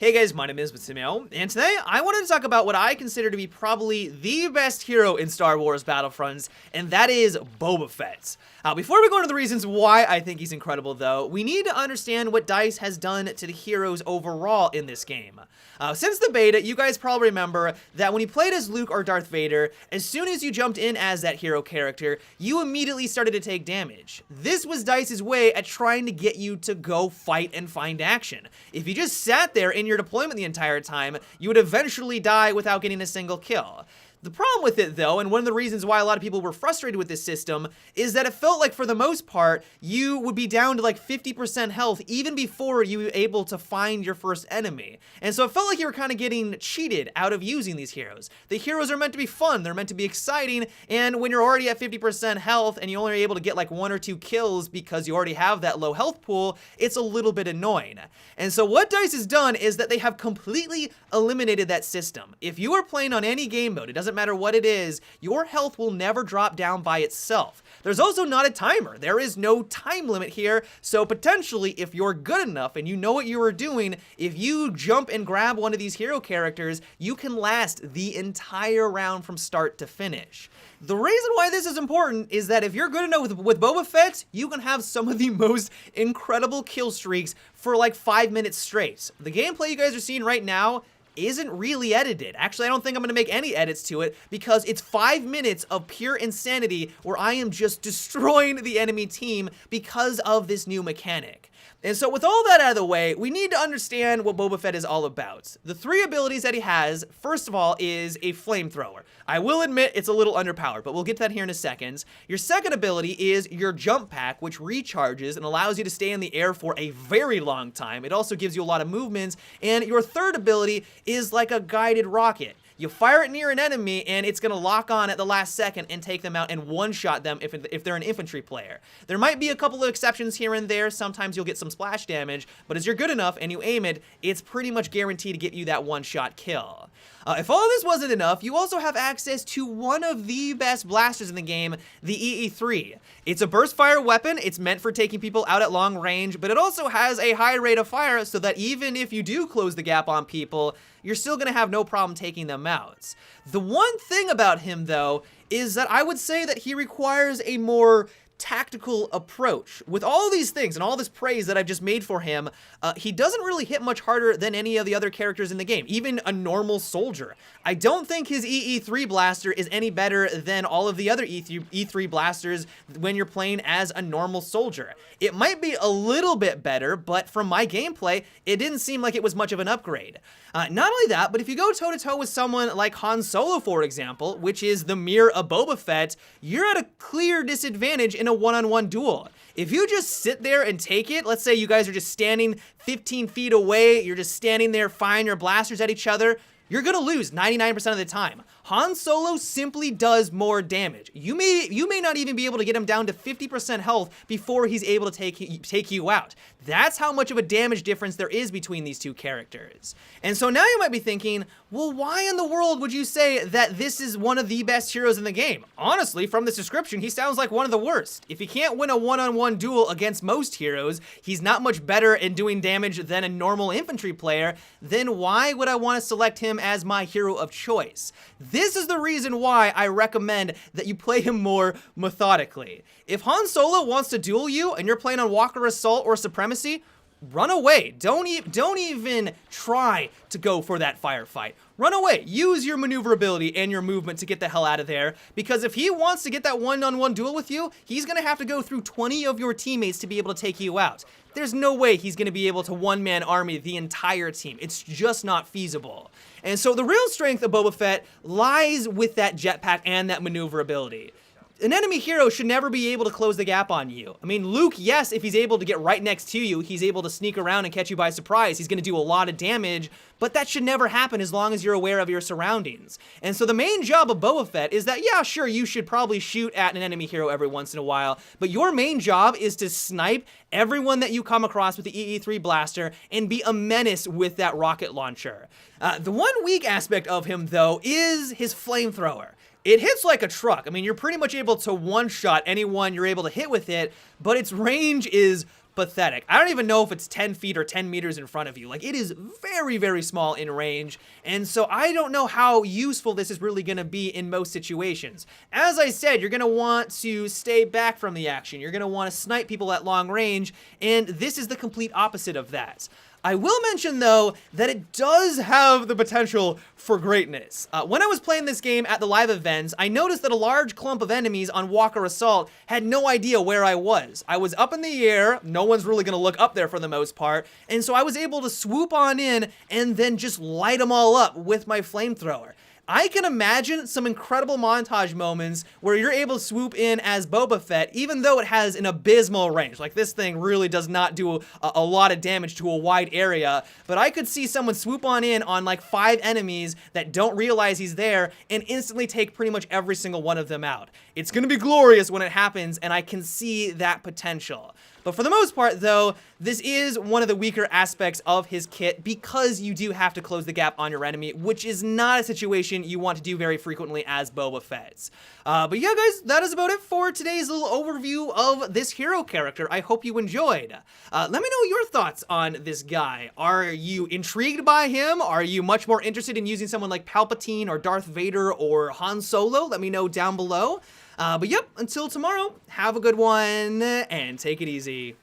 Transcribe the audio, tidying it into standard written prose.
Hey guys, my name is Matsumo, and today I wanted to talk about what I consider to be probably the best hero in Star Wars Battlefronts, and that is Boba Fett. Before we go into the reasons why I think he's incredible though, we need to understand what DICE has done to the heroes overall in this game. Since the beta, you guys probably remember that when you played as Luke or Darth Vader, as soon as you jumped in as that hero character, you immediately started to take damage. This was DICE's way at trying to get you to go fight and find action. If you just sat there in your deployment the entire time, you would eventually die without getting a single kill. The problem with it though, and one of the reasons why a lot of people were frustrated with this system, is that it felt like for the most part, you would be down to like 50% health even before you were able to find your first enemy. And so it felt like you were kind of getting cheated out of using these heroes. The heroes are meant to be fun, they're meant to be exciting, and when you're already at 50% health and you only are able to get like 1 or 2 kills because you already have that low health pool, it's a little bit annoying. And so what DICE has done is that they have completely eliminated that system. If you are playing on any game mode, it doesn't matter what it is, your health will never drop down by itself. There's also not a timer. There is no time limit here, so potentially if you're good enough and you know what you are doing, if you jump and grab one of these hero characters, you can last the entire round from start to finish. The reason why this is important is that if you're good enough with Boba Fett, you can have some of the most incredible kill streaks for like 5 minutes straight. The gameplay you guys are seeing right now isn't really edited. Actually, I don't think I'm gonna make any edits to it because it's 5 minutes of pure insanity where I am just destroying the enemy team because of this new mechanic. And so with all that out of the way, we need to understand what Boba Fett is all about. The 3 abilities that he has, first of all, is a flamethrower. I will admit it's a little underpowered, but we'll get to that here in a second. Your second ability is your jump pack, which recharges and allows you to stay in the air for a very long time. It also gives you a lot of movements. And your third ability is like a guided rocket. You fire it near an enemy and it's gonna lock on at the last second and take them out and one-shot them if they're an infantry player. There might be a couple of exceptions here and there. Sometimes you'll get some splash damage, but as you're good enough and you aim it, it's pretty much guaranteed to get you that one-shot kill. If all this wasn't enough, you also have access to one of the best blasters in the game, the EE3. It's a burst fire weapon, it's meant for taking people out at long range, but it also has a high rate of fire so that even if you do close the gap on people, you're still gonna have no problem taking them out. The one thing about him though, is that I would say that he requires a more tactical approach. With all these things and all this praise that I've just made for him, he doesn't really hit much harder than any of the other characters in the game, even a normal soldier. I don't think his EE3 blaster is any better than all of the other E3 blasters when you're playing as a normal soldier. It might be a little bit better, but from my gameplay, it didn't seem like it was much of an upgrade. Not only that, but if you go toe-to-toe with someone like Han Solo, for example, which is the mirror of Boba Fett, you're at a clear disadvantage in a one-on-one duel. If you just sit there and take it, let's say you guys are just standing 15 feet away, you're just standing there firing your blasters at each other, you're gonna lose 99% of the time. Han Solo simply does more damage. You may not even be able to get him down to 50% health before he's able to take you out. That's how much of a damage difference there is between these two characters. And so now you might be thinking, well, why in the world would you say that this is one of the best heroes in the game? Honestly, from this description, he sounds like one of the worst. If he can't win a one-on-one duel against most heroes, he's not much better in doing damage than a normal infantry player, then why would I want to select him as my hero of choice? This is the reason why I recommend that you play him more methodically. If Han Solo wants to duel you and you're playing on Walker Assault or Supremacy, run away. Don't even try to go for that firefight. Run away. Use your maneuverability and your movement to get the hell out of there, because if he wants to get that one-on-one duel with you, he's gonna have to go through 20 of your teammates to be able to take you out. There's no way he's gonna be able to one-man army the entire team. It's just not feasible. And so the real strength of Boba Fett lies with that jetpack and that maneuverability. An enemy hero should never be able to close the gap on you. I mean, Luke, yes, if he's able to get right next to you, he's able to sneak around and catch you by surprise. He's gonna do a lot of damage, but that should never happen as long as you're aware of your surroundings. And so the main job of Boba Fett is that, yeah, sure, you should probably shoot at an enemy hero every once in a while, but your main job is to snipe everyone that you come across with the EE3 blaster and be a menace with that rocket launcher. The one weak aspect of him, though, is his flamethrower. It hits like a truck. I mean, you're pretty much able to one-shot anyone you're able to hit with it, but its range is pathetic. I don't even know if it's 10 feet or 10 meters in front of you. Like, it is very, very small in range, and so I don't know how useful this is really going to be in most situations. As I said, you're going to want to stay back from the action. You're going to want to snipe people at long range, and this is the complete opposite of that. I will mention, though, that it does have the potential for greatness. When I was playing this game at the live events, I noticed that a large clump of enemies on Walker Assault had no idea where I was. I was up in the air, no one's really gonna look up there for the most part, and so I was able to swoop on in and then just light them all up with my flamethrower. I can imagine some incredible montage moments where you're able to swoop in as Boba Fett, even though it has an abysmal range. Like, this thing really does not do a lot of damage to a wide area, but I could see someone swoop on in on like 5 enemies that don't realize he's there and instantly take pretty much every single one of them out. It's gonna be glorious when it happens, and I can see that potential. But for the most part, though, this is one of the weaker aspects of his kit because you do have to close the gap on your enemy, which is not a situation you want to do very frequently as Boba Fett. But yeah, guys, that is about it for today's little overview of this hero character. I hope you enjoyed. Let me know your thoughts on this guy. Are you intrigued by him? Are you much more interested in using someone like Palpatine or Darth Vader or Han Solo? Let me know down below. But yep, until tomorrow, have a good one and take it easy.